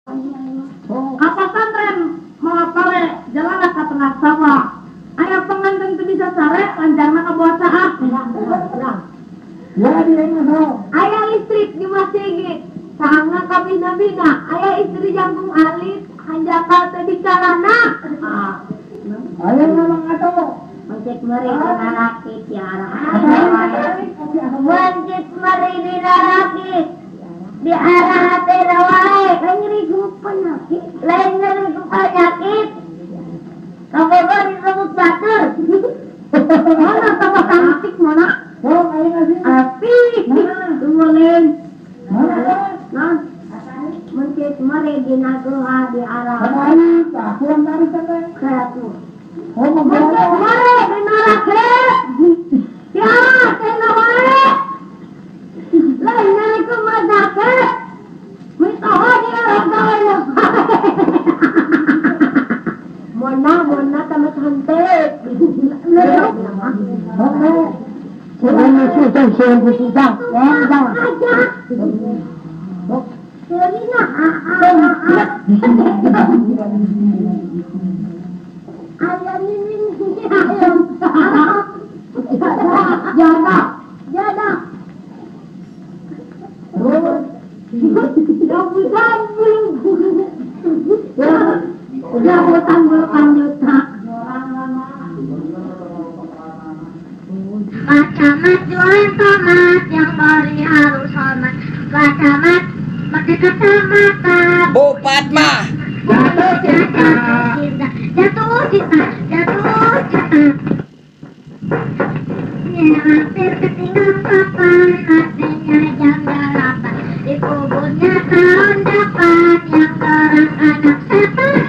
Apa santren mau pare jalan ke tengah sawah. Aya pengantin teu bisa sare lancarna ka buat saat. Ya dia mah. Aya listrik di masjid. Sanga kabina-bina aya istri jantung alit hanjaka teu dikalana. Aya ngomong atuh. Mencet meri dina rakit ya arah. Mencet meri dina rakit. Di arah hati wae kan nyeri penyakit. Lain nyeri penyakit. Kabogo disebut batur. Mana sama cantik mana? Oh, aya ngasih. Api. Tungguin. Mana? Mencet meri dina geha di arah. Kembali, tak kurang dari sana. Kreatif. Oh, Mencet meri dina rakit. Ya, tena wae. Lain nyeri penyakit. Mitaho dia ragawe. Mona kami cantik. Oke. Sebenarnya sudah sudah. Ya, sudah. Aja. Serina. Ayam ini ayam. Jada. Yang bukan belum. Udah hutang berpanjuta. Pak Camat jualan tomat yang bari harus hormat. Pak Camat pakai kacamata. Bu Padma. Jatuh cinta. Ya hampir ketinggalan papan, hatinya jam 8. Di kuburnya tahun depan yang orang anak setan.